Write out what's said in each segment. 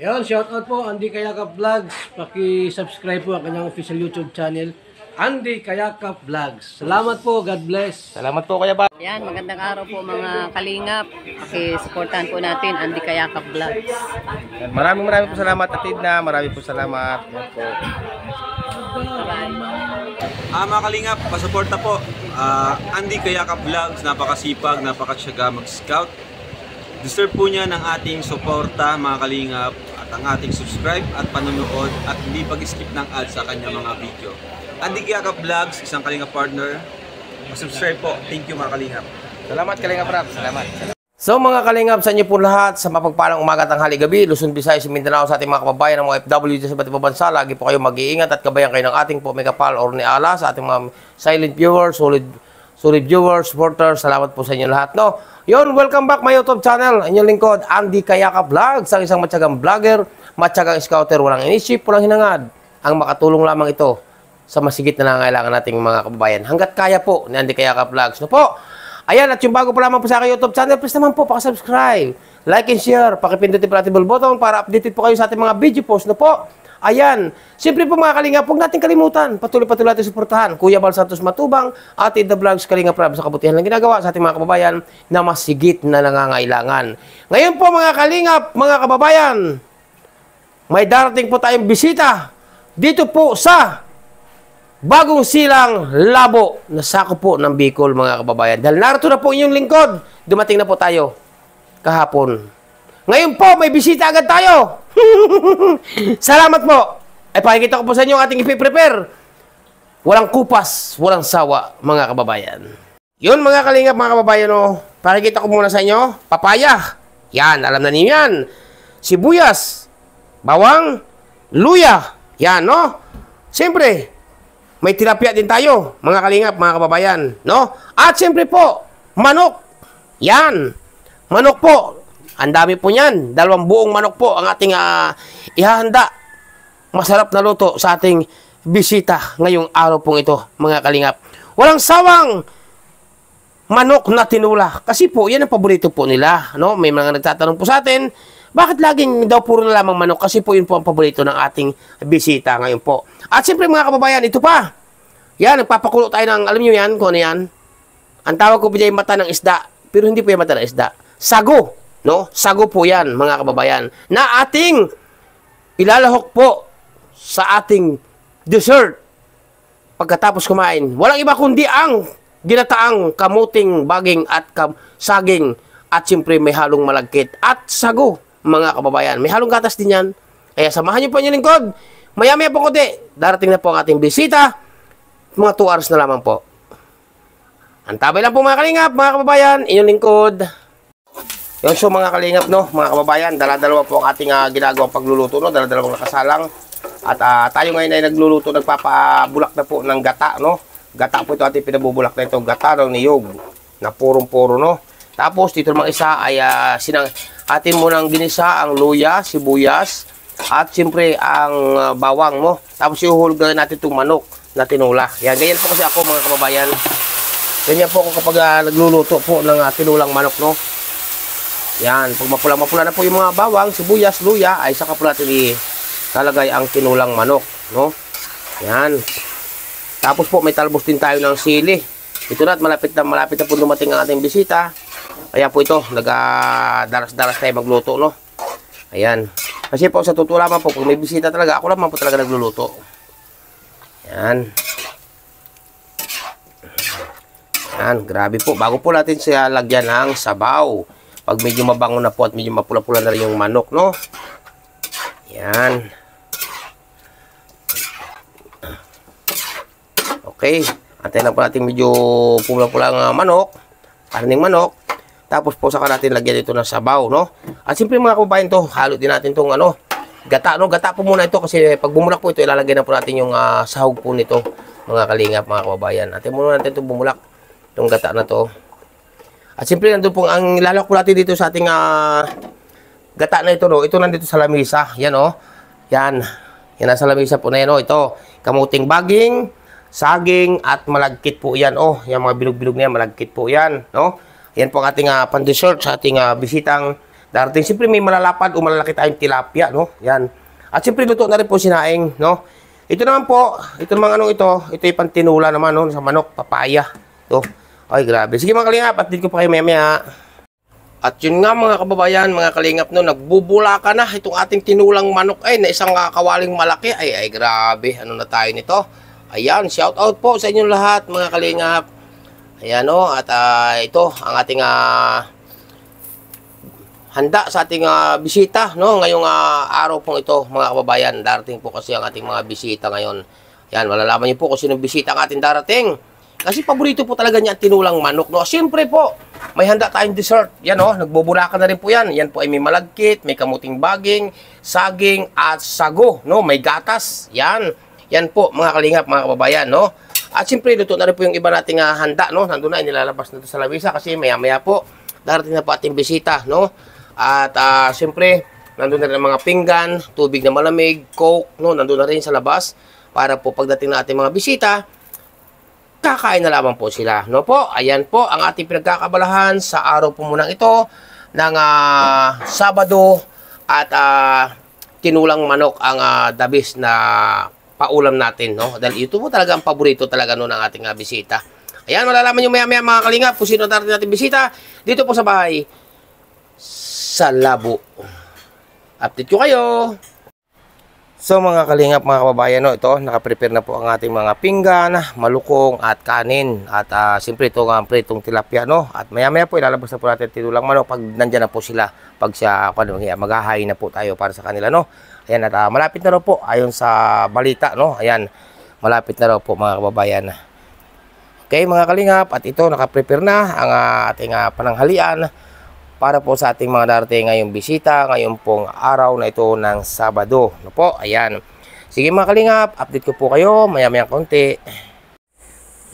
Yan, shoutout po Andy Kayakap Vlogs. Paki-subscribe po ang kanyang official YouTube channel, Andy Kayakap Vlogs. Salamat po, God bless. Salamat po Kuya Bob. Yan, magandang araw po mga kalingap. Paki-supportahan po natin Andy Kayakap Vlogs. Maraming po salamat Atid na. Maraming po salamat. Yan po. Mga kalingap, pasuporta po. Andy Kayakap Vlogs, napakasipag, napakasyaga mag-scout. Deserve po niya ng ating suporta mga kalingap at ang ating subscribe at panonood at hindi pag-skip ng ads sa kanya mga video. Andy Kayakap Vlogs, isang kalingap partner. Subscribe po. Thank you mga kalingap. Salamat Kalingap Rap. Salamat. So mga kalingap, sa inyo po lahat, sa mapagpalang umaga, tanghali, gabi, Luzon, Visayas, Mindanao, sa ating mga kababayan ng mga FW sa iba't ibang bansa, lagi po kayo mag-iingat at kabayan kayo ng ating po Megapal or ni Ala, sa ating mga silent viewers, solid viewers, supporters, salamat po sa inyo lahat, no? Yun, welcome back my YouTube channel, inyong lingkod, Andy Kayakap Vlogs, ang isang matyagang vlogger, matyagang scouter, walang inisip, walang hinangad, ang makatulong lamang ito sa masigit na nangangailangan nating mga kababayan. Hanggat kaya po ni Andy Kayakap Vlogs, no po? Ayan, at yung bago pa lamang po sa aking YouTube channel, please naman po, pakasubscribe, like and share, pakipindutin po natin bell button para updated po kayo sa ating mga video post, no po? Ayan, siyempre po mga kalingap, huwag natin kalimutan, patuloy natin suportahan, Kuya Bal Santos Matubang, Atid the Vlogs, Kalingap Rab, sa kabutihan ng ginagawa sa ating mga kababayan na masigit na nangangailangan. Ngayon po mga kalingap, mga kababayan, may darating po tayong bisita dito po sa Bagong Silang Labo na sako po ng Bicol mga kababayan. Dahil narito na po inyong lingkod, dumating na po tayo kahapon. Ngayon po, may bisita agad tayo. Salamat po. Ay pakikita ko po sa inyo ang ating ipiprepare. Walang kupas, walang sawa mga kababayan. Yun mga kalingap mga kababayan, oh. Pakikita ko muna sa inyo, papaya. Yan, alam na niyo yan. Sibuyas, bawang, luya. Yan, no? Siyempre, may tilapia din tayo, mga kalingap, mga kababayan, no? At siyempre po, manok. Yan. Manok po. Ang dami po niyan. 2 buong manok po ang ating ihahanda. Masarap na luto sa ating bisita ngayong araw pong ito, mga kalingap. Walang sawang manok na tinula. Kasi po, yan ang paborito po nila, no? May mga nagtatanong po sa atin, bakit laging daw puro na lamang manok? Kasi po yun po ang paborito ng ating bisita ngayon po. At siyempre mga kababayan, ito pa. Yan, nagpapakulo tayo ng, alam nyo yan, kung ano yan? Ang tawag ko po dyan mata ng isda. Pero hindi po yung mata ng isda. Sago, no? Sago po yan, mga kababayan. Na ating ilalahok po sa ating dessert pagkatapos kumain. Walang iba kundi ang ginataang kamuting baging at saging. At siyempre may halong malagkit at sago. Mga kababayan, may halong gatas din yan. Kaya samahan niyo po ang inyong lingkod. Maya-maya po konti, darating na po ang ating bisita. Mga 2 hours na lamang po. Antabay lang po mga kalingap, mga kababayan, inyong lingkod. Yun, so mga kalingap, no, mga kababayan, dala-dalawa po ang ating ginagawang pagluluto, no, dala-dalawang nakasalang. At tayo ngayon ay nagluluto, nagpapabulak na po ng gata, no. Gata po ito ating pinabubulak na ito, gata ng niyog, na purong-puro, no. Tapos dito naman isa ay atin munang ginisa ang luya, sibuyas, at siyempre ang bawang mo. Tapos ihuhulog na natin itong manok na tinula. Yan, ganyan po kasi ako mga kababayan. Ganyan po ako kapag nagluluto po ng tinulang manok, no. Yan, pag mapula-mapula na po yung mga bawang, sibuyas, luya, ay saka po natin ilalagay ang tinulang manok, no. Yan. Tapos po may talbos din tayo ng sili. Ito na at malapit na po dumating ang ating bisita. Kaya po ito, nagdaras-daras tayo magluto, no? Ayan. Kasi po, sa totoo lamang po, kung may bisita talaga, ako lamang po talaga nagluluto. Ayan. Ayan, grabe po. Bago po natin siya lagyan ng sabaw. Pag medyo mabango na po at medyo mapula-pula na rin yung manok, no? Ayan. Okay. Antayin lang po natin medyo pula-pula ang manok. Karning manok. Tapos po saka natin lagyan ito ng sabaw, no? At siyempre mga kababayan to, halo din natin tong gata, no? Gata po muna ito kasi pag bumulak po ito, ilalagay na po natin yung sahog po nito, mga kalingap, mga kababayan. Atin muna natin itong bumulak, itong gata na to. At siyempre nandun po, ang ilalak po natin dito sa ating gata na ito, no? Ito nandito sa lamisa, yan, oh. Yan, yan nasa lamisa po na yan, oh. Ito, kamuting baging, saging, at malagkit po yan, oh. Yan mga bilog-bilog na yan, malagkit po yan, no? Yan po ang ating pan-dessert sa ating bisitang Darating, siyempre may malalapad o malalaki tayong tilapia, no? Yan. At siyempre luto na rin po sinaing, no? Ito naman po, ito naman anong ito yung pantinula naman, no? Sa manok, papaya. Ito. Ay, grabe. Sige mga kalingap, at dito ko pa kayo maya-maya. At yun nga mga kababayan, mga kalingap, no? Nagbubula ka na itong ating tinulang manok ay na isang kawaling malaki. Ay, grabe. Ano na tayo nito? Ayan, shout out po sa inyong lahat, mga kalingap. Ayan, no? At ito, ang ating handa sa ating bisita, no? Ngayong araw pong ito, mga kababayan. Darating po kasi ang ating mga bisita ngayon. Yan, malalaman niyo po kung sino bisita ang ating darating. Kasi paborito po talaga niya ang tinulang manok, no? Siyempre po, may handa tayong dessert. Yan, no? Nagbubulakan na rin po yan. Yan po ay may malagkit, may kamuting baging, saging, at sago, no? May gatas. Yan. Yan po, mga kalingap, mga kababayan, no? At siyempre, luto na rin po yung iba nating handa, no? Nandun na, nilalabas na ito sa lamesa kasi maya-maya po, darating na po ating bisita, no? At siyempre, nandun na rin mga pinggan, tubig na malamig, coke, no? Nandun na rin sa labas para po pagdating na ating mga bisita, kakain na lamang po sila, no po? Ayan po ang ating pinagkakabalahan sa araw po munang ito ng Sabado at tinulang manok ang dabis na paulam natin, no? Dahil ito po talaga ang paborito talaga no ng ating bisita. Ayan, malalaman nyo maya-maya mga kalingap kung sino natin natin bisita dito po sa bahay sa Labo. Update ko kayo. So mga kalingap, mga kababayan, no, ito, nakaprepare na po ang ating mga pinggan, malukong at kanin. At siyempre ito ang pritong tilapia, no? At maya-maya po ilalabas na po natin tinulang manok pag nandyan na po sila. Pag siya, maghahain na po tayo para sa kanila, no? Ayan, at malapit na raw po, ayon sa balita, no? Ayan, malapit na raw po mga kababayan. Okay mga kalingap, at ito nakaprepare na ang ating pananghalian para po sa ating mga darating ngayong bisita, ngayon pong araw na ito ng Sabado. No po, ayan. Sige mga kalingap, update ko po kayo maya-maya konti.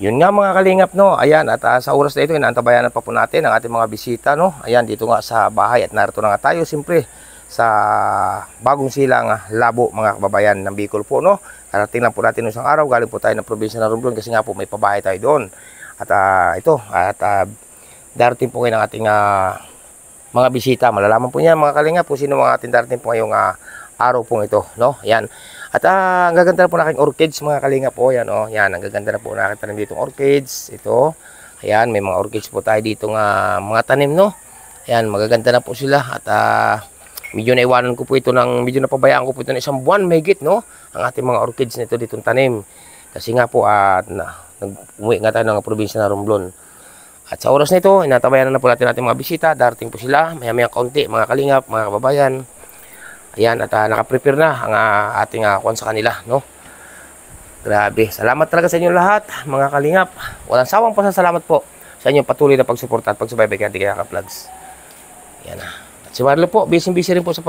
Yun nga mga kalingap, no. Ayan, at sa oras na ito, inaantabayanan pa po natin ang ating mga bisita, no. Ayan, dito nga sa bahay at narito na nga tayo, siyempre, sa Bagong Silang, Labo, mga kababayan ng Bicol po, no. Karating lang po natin isang araw, galing po tayo ng probinsya ng Romblon kasi nga po may pabahay tayo doon. At darating po kayo ng ating mga bisita, malalaman po niya mga kalingap kung sino mga ating darating po ngayong araw pong ito, no? Yan. At ang gaganda na po na aking orchids mga kalingap po, yan, oh. Yan, ang gaganda na po na aking tanim dito orchids, ito. Ayan, may mga orchids po tayo dito nga mga tanim, no? Ayan, magaganda na po sila at medyo naiwanan ko po ito medyo napabayaan ko po ito ng isang buwan mahigit, no? Ang ating mga orchids nito ditong tanim. Kasi nga po umuwi nga tayo ng probinsya ng Romblon. At sa oras na ito, inatabayan na po natin ating mga bisita. Darating po sila, maya-maya kaunti, mga kalingap, mga kababayan. Ayan, at nakaprepare na ang ating kuwan sa kanila, no? Grabe. Salamat talaga sa inyo lahat, mga kalingap. Walang sawang pasasalamat po sa inyong patuloy na pagsuporta at pagsubaybay kay Andy Kayakap Vlogs. Ayan na. At si Marlo po, busy-busy rin po sa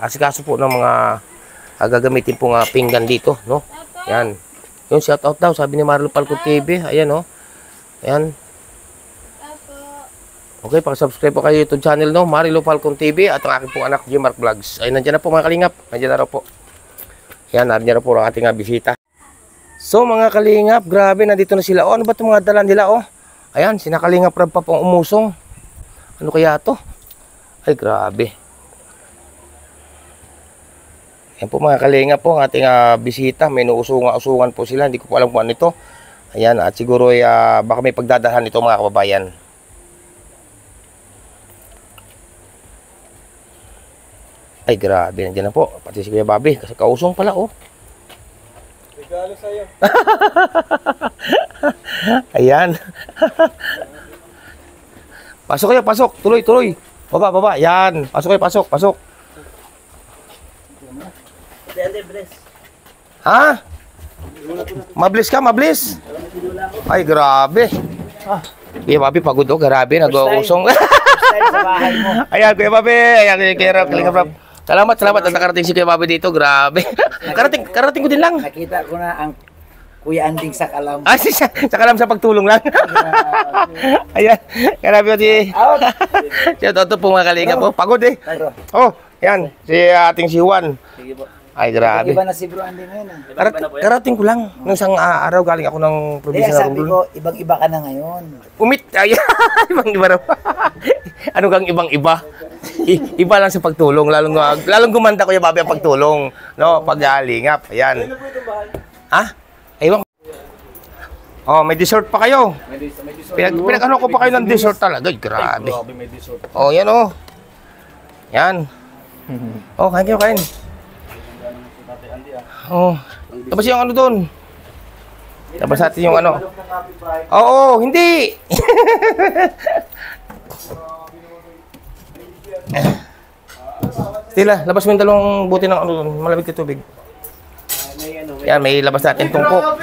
asikaso po ng mga gagamitin pong pinggan dito, no? Ayan. Yung shout out daw, sabi ni Marlo Palco TV. Ayan, no? Ayan. Okay, pag-subscribe po kayo YouTube channel, no? Marilo Falcon TV at ang aking pong anak, Gmark Vlogs. Ay, nandiyan na po mga kalingap. Nandiyan na raw po. Ayan, nandiyan na po ang ating bisita. So, mga kalingap, grabe, nandito na sila. Oh, ano ba itong mga dala nila, oh? Ayan, sinakalingap rab pa pong umusong. Ano kaya to? Ay, grabe. Ayan po mga kalingap po, ang ating bisita. May nuusungan po sila. Hindi ko po alam kung ano ito. Ayan, at siguro baka may pagdadalhan ito mga kababayan. Ay, grabe. Nandiyan na po. Pati si Kuya Bobby. Kasi kausong pala, oh. Regalo sa'yo. Ayan. Pasok kayo, pasok. Tuloy, tuloy. Baba. Yan. Pasok kayo, pasok. Ha? Mabilis ka, mabilis. Ay, grabe. Kuya Bobby, pagod o. Grabe, nag-uusong. Ayan, Kuya Bobby. Ayan, Kuya Rob. Salamat. At nakarating si Kuya Bobby dito. Grabe. Karating ko din lang. Nakita ko na ang Kuya Anding sa Kalam. Ah, sa Kalam sa pagtulong lang. Ayan. Grabe si... Ito po mga kalinga po. Pagod eh. Oh, yan. Si ating si Juan. Sige po. Ay, grabe. Iba na si Bro Andy ngayon. Karating ko lang. Nung isang araw galing ako ng probinsya ng Sabi Romblon. ko, ibang-iba ka na ngayon. Umit. Ay, ibang iba raw. Ano kang ibang-iba? Iba lang sa pagtulong. Lalong gumanda, Kuya Bobby, ang pagtulong. No? Paghalingap. Ayan. Ha? Ayun. Oh, may dessert pa kayo. Pinag-ano ko pa kayo ng dessert talaga. Ay, grabe. Oh, yan oh. Yan. Oh, kain kayo, kain. Oh. Tapos yung ano doon. Tapos natin yung ano. Oo, hindi. Tila, labas mo yung dalawang buti ng ano doon. Malamig na tubig. Yan, may labas natin tungkok.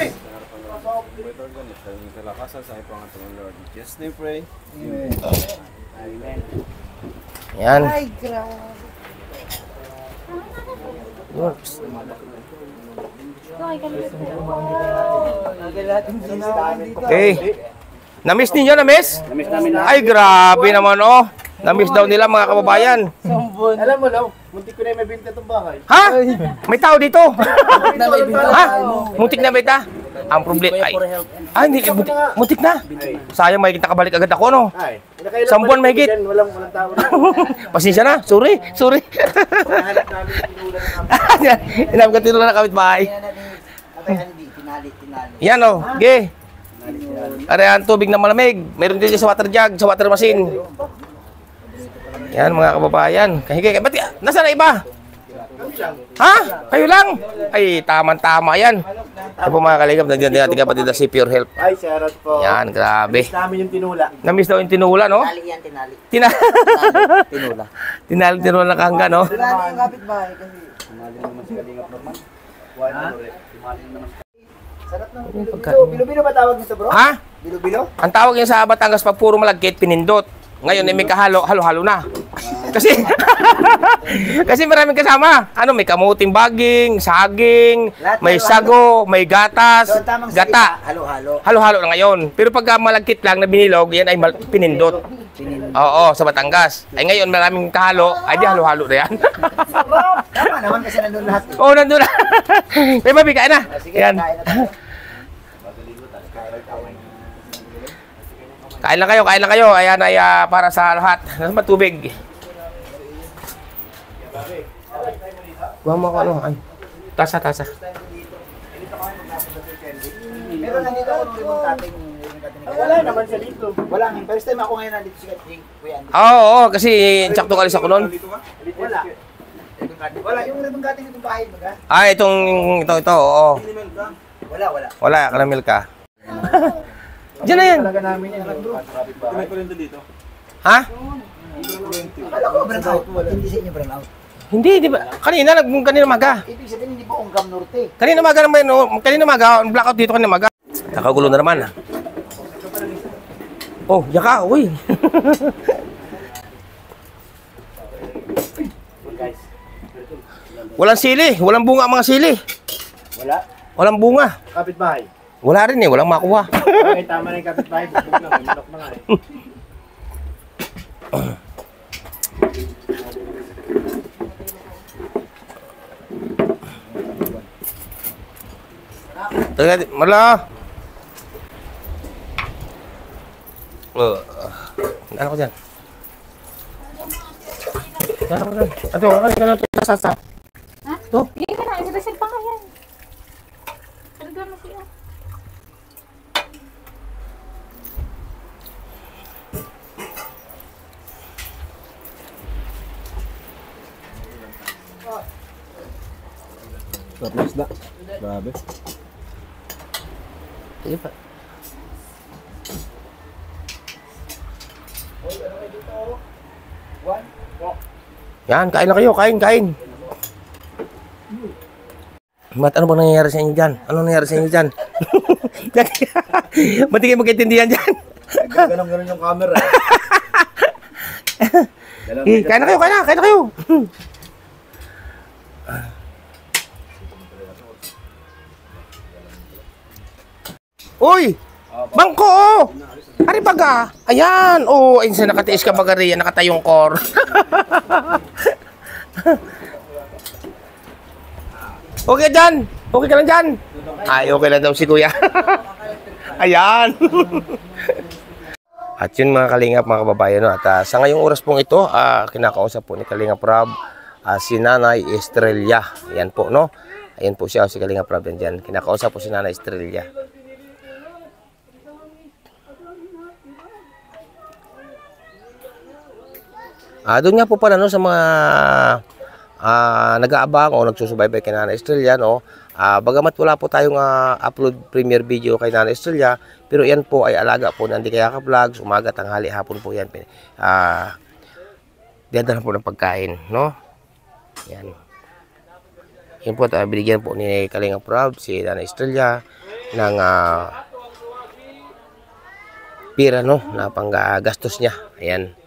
Yes, they pray. Yan. Okay. Na-miss ninyo, na-miss? Na-miss namin na. Ay, grabe naman, oh. Na-miss daw nila, mga kababayan. Alam mo lang, muntik ko na yung mabinta itong bahay. Ha? May tao dito? Ha? Muntik na ba ita? Ang problema ay... Ah, hindi. Muntik na. Sayang, may kita kabalik agad ako, no? Ay, Sambuan mahigit. Walang tao. Pasensya na. Sorry. Hanap namin yung tinulan ng kapit. Hinap ka tinulan na kapitbahay. Abay, hindi. Tinali. Yan, oh. Okay. Arehan tubig na malamig. Meron din sa water jug, sa water machine. Yan, mga kababayan. Kahigay. Ba't nasaan na iba? Ha? Kayo lang? Ay, tama-tama yan. Ito po mga kaligap, nandiyan din ating kapatid na si Pure Health. Ay, shoutout po. Yan, grabe. Miss namin yung tinula. Namiss daw yung tinula, no? Tinali yan, tinali. Tinula. Tinula na kahangga, no? Tinali yung kapit bahay kasi. Tinali naman si Kalingap naman. Tinali naman. Sarap ng bilo-bilo. Bilo-bilo ba tawag nito, bro? Ha? Bilo-bilo? Ang tawag niya sa Batangas pag puro malagkit, pinindot. Ngayon ay may halo-halo na. Kasi kasi maraming kasama. Ano, may kamuting baging, saging, may sago, may gatas, So, tamang gata. salita, halo-halo. Halo-halo na ngayon. Pero pagka malagkit lang na binilog, yan ay pinindot. Oo, sa Batangas. Ay ngayon maraming kahalo, ay di halo-halo na yan. Tama naman kasi nandun lahat. Oo, nandun na. May mabigay na. Sige, Yan. kain na tayo. Kain lang kayo. Ayan ay para sa lahat. Nasa ba tubig? Buha mo ako ano. Ay, tasa. Meron nandito ako nung limang kating. Wala naman siya dito. Wala. First time ako ngayon nandito si Kuya Andy. Oo, kasi sakto kalis ako nun. Wala. Wala yung limang kating itong bahay mo ga? Ah, ito, oo. Wala. Wala, karamil ka. Diyan na yan. Talaga namin yan. May kurento dito. Ha? Akala ko brand out. Hindi sa inyo brand out. Hindi, di ba? Kanina maga. Ibig sabihin hindi po Onggam Norte. Kanina maga, blackout dito kanina maga. Nakagulo na naman. Oh, yaka, uy. Walang sili, walang bunga ang mga sili. Wala. Walang bunga. Kapitbahay. Wala rin walang makuha. Okay, tama na yung kapitbahay. Bubog na, may manok na nga eh. Tengah mala. Ano ko dyan? Ano ko dyan? Ato, ano ito? Sasa. Ha? To? Hindi ka na, isa-isa pa nga yan. Talaga mo siya. Tapos na. Grabe. Sige pa. Yan, kain na kayo, kain. Mat, ano bang nangyayari sa inyo dyan? Ano nangyayari sa inyo dyan? Ba't kayo magkaintindihan dyan? Ganon-ganon yung camera. Kain na kayo. Uy! Bangko, oh! Ari baga. Ayan, oh, ayun sa nakatiis ka baga riyan, nakatayong core. Okay dyan. Okay ka lang dyan. Ay, okay lang daw si kuya. Ayan. At yun mga kalingap, mga kababayan, no? At sa ngayong oras pong ito, kinakausap po ni Kalingap Rob si Nanay Estrella. Yan po, no? Ayan po siya, si Kalingap Rob yan. Kinakausap po si Nanay Estrella. Doon nga po pala, no, sa mga nag-aabang o nagsusubaybay kay Nanay Estrella, no? Bagamat wala po tayong upload premiere video kay Nanay Estrella, pero yan po ay alaga po ng Andy Kayakap Vlogs. Umaga, tanghali, hapon po yan. Dinadala po ng pagkain, no? Yan. Yan po, binigyan po ni Kalingap Rob si Nanay Estrella ng pira, no? Na pang gastos niya. Ayan.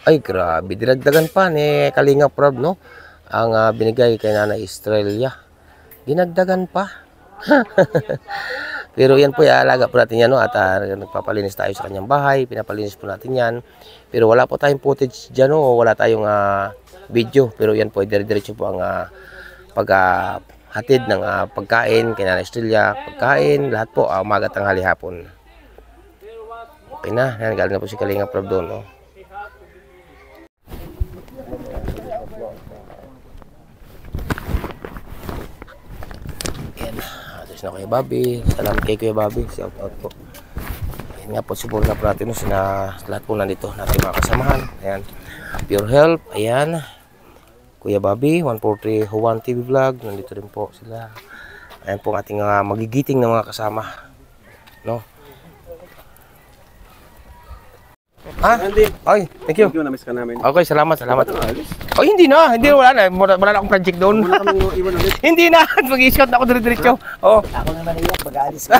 Ay, grabe. Dinagdagan pa ni Kalingap Rob, no? Ang binigay kay Nanay Estrella. Dinagdagan pa. Pero yan po, iaalaga po natin yan, no? At nagpapalinis tayo sa kanyang bahay. Pinapalinis po natin yan. Pero wala po tayong footage dyan, no? Wala tayong video. Pero yan po, dire-diretso po ang paghatid ng pagkain kay Nanay Estrella. Pagkain, lahat po, umaga, tanghali, hapon. Okay na. Yan, galing na po si Kalingap Rob doon, no? Na kay Bobby, salamat kay Kuya Bobby, shout out po. Ayan nga po, support na po natin lahat po nandito natin mga kasamahan. Ayan, Pure Health, ayan, Kuya Bobby, 143 Juan TV Vlog, nandito rin po sila. Ayan po ating magigiting na mga kasama, no? Ay, thank you. Na-miss ka namin. Okay, salamat. Oh, hindi na, wala na akong project doon. Hindi na, mag-i-scout na ako dire-diretso. Oh. Ako naman iyak, mag-aalis ko.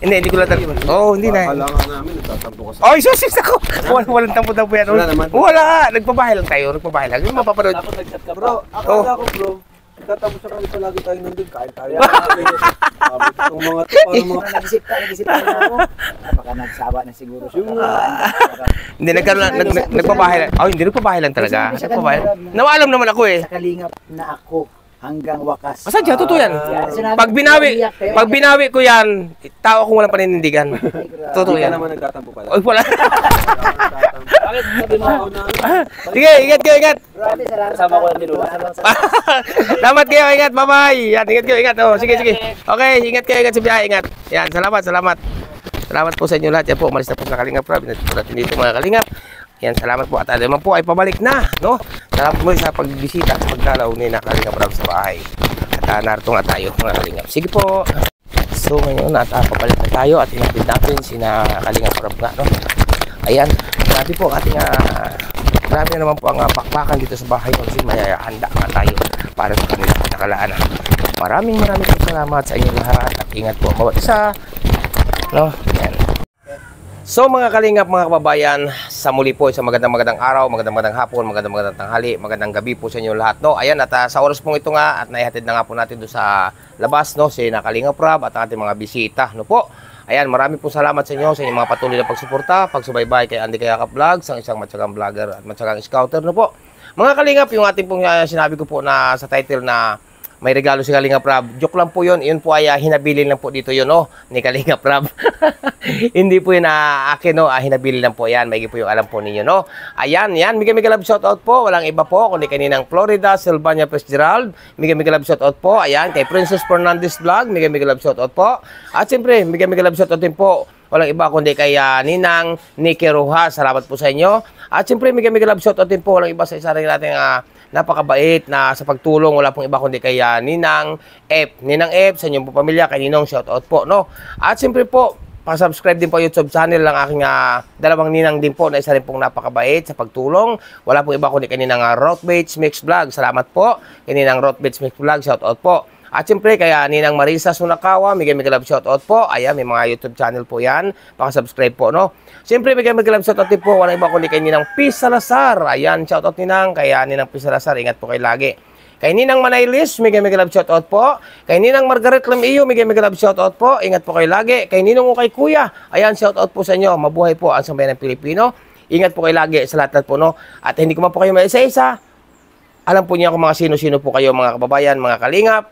Hindi ko lang talaga. Oh, hindi na. Kailangan namin, nagtatampo ka sa... Oh, isusis ako. Walang tampo-tampo yan. Wala naman. Wala, nagpabahay lang tayo. Yung mapapanood. Bro, akala ko bro, nagtatampo sa kami palagi tayo nandun, kain tayo. Itong mga to, parang mga... Nag-isip ka na ako. Baka nagsawa na siguro siya. Hindi, nagpabahay lang. Oh, hindi, nagpabahay lang talaga. Nagpabahay. Nawaalam naman ako eh. Sa Kalingap na ako hanggang wakas. Masadya, totoo yan. Pag binawi ko yan, tao akong walang paninindigan. Totoo Hindi ka yan. naman nagtatampo pala. Oy, wala. Bakit sabi mo ako na... Sige, ingat kayo, ingat. Kasama ko lang din ulit. Salamat kayo, ingat. Bye-bye. Yan, ingat kayo, ingat. Oh, sige. Okay, ingat kayo, ingat sa biyahe, ingat. Yan, salamat. Salamat po sa inyo lahat. Yan po, umalis na po sa Kalingap Rob. Pinatito natin dito mga Kalingap. Yan, salamat po. At naman po ay pabalik na, no? Salamat po sa pagbisita at pagdalaw ni Kalingap Rob sa bahay. At narito nga tayo, mga Kalingap. Sige po. So, ngayon, papalit na tayo at inatid natin si Kalingap Rob nga, no? Ayan, grabe po ating grabe na naman po ang pakpakan dito sa bahay kasi may handa nga tayo para sa kanilang nakalaan. Maraming salamat sa inyo lahat at ingat po bawat isa, no? Ayan. So mga Kalingap, mga kababayan, sa muli po sa magandang araw, magandang hapon, magandang tanghali, magandang gabi po sa inyo lahat, no? Ayan, at sa oras pong ito nga at naihatid na nga po natin doon sa labas, no, si Kalingap Rob at ang ating mga bisita, no po. Ayan, marami po salamat sa inyo, sa inyong mga patuloy na pagsuporta, pagsubaybay kay Andy Kayakap Vlogs, ang isang matyagang vlogger at matyagang scouter, no po. Mga Kalingap, yung ating pong sinabi ko po na sa title na may regalo si Kalingap Rob. Joke lang po yun. Yun po ay hinabili lang po dito yun, no? Ni Kalingap Rob. Hindi po yun akin, no? Hinabili lang po yan. May po yung alam po ninyo, no? Ayan. Mega love shoutout po. Walang iba po kundi kaninang Florida, Sylvania Fitzgerald. Mega love shoutout po. Ayan. Kay Princess Fernandez Vlog. Mega love shoutout po. At siyempre, mega love shoutout din po. Walang iba kundi kay Ninang Nikki Rojas. Salamat po sa inyo. At siyempre, mega love shoutout din po. Walang iba sa isa rin natin napakabait na sa pagtulong. Wala pong iba kundi kay Ninang F. Ninang F, sa inyong po pamilya, kay Ninong, shoutout po, no? At siyempre po, pa-subscribe din po YouTube channel ng aking dalawang ninang din po na isa rin pong napakabait sa pagtulong. Wala pong iba kundi kay Ninang Rothbates Mix Vlog. Salamat po. Kay Ninang Rothbates Mix Vlog, shoutout po. At siyempre, kaya Ninang Marisa Sunakawa, mega love shoutout po. Ayan, may mga YouTube channel po yan. Paka-subscribe po, no? Siyempre, mega love shoutout din po. Walang iba kundi kay Ninang P. Salazar. Ayan, shoutout Ninang. Kaya Ninang P. Salazar, ingat po kayo lagi. Kay Ninang Manaylis, mega love shoutout po. Kay Ninang Margaret Lamiyo, mega love shoutout po. Ingat po kayo lagi. Kay Ninong Ukay Kuya, ayan, shoutout po sa inyo. Mabuhay po ang sambayan ng Pilipino. Ingat po kayo lagi sa lahat po, no? At hindi ko man po kayo maisa-isa. Alam po niya kung mga sino-sino po kayo, mga kababayan, mga kalingap.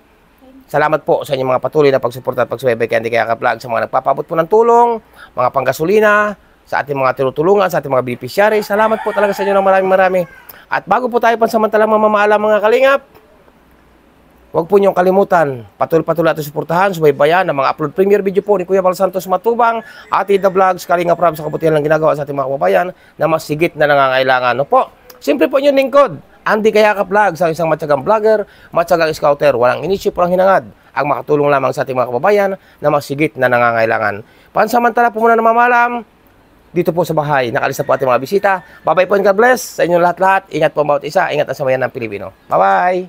Salamat po sa inyong mga patuloy na pagsuporta at pagsubaybay kay Andy Kayakap Vlog, sa mga nagpapabot po ng tulong, mga panggasolina, sa ating mga tinutulungan, sa ating mga beneficiary. Salamat po talaga sa inyo ng marami. At bago po tayo pansamantalang mamamaala, mga kalingap, huwag po niyong kalimutan, patuloy natin suportahan, subaybayan ang mga upload premiere video po ni Kuya Val Santos Matubang, Ate The Vlogs, Kalingap Rob, sa kabutihan lang ginagawa sa ating mga kababayan na mas sigit na nangangailangan. No po, simple po inyong lingkod, Andy Kayakap Vlogs, ang isang matyagang vlogger, matyagang scouter, walang inisip, walang hinangad, ang makatulong lamang sa ating mga kababayan na mas sigit na nangangailangan. Pansamantala po muna na mamalam, dito po sa bahay, nakalis na po ating mga bisita. Bye-bye po and God bless sa inyong lahat-lahat. Ingat po ang bawat isa. Ingat ang samayan ng Pilipino. Bye-bye!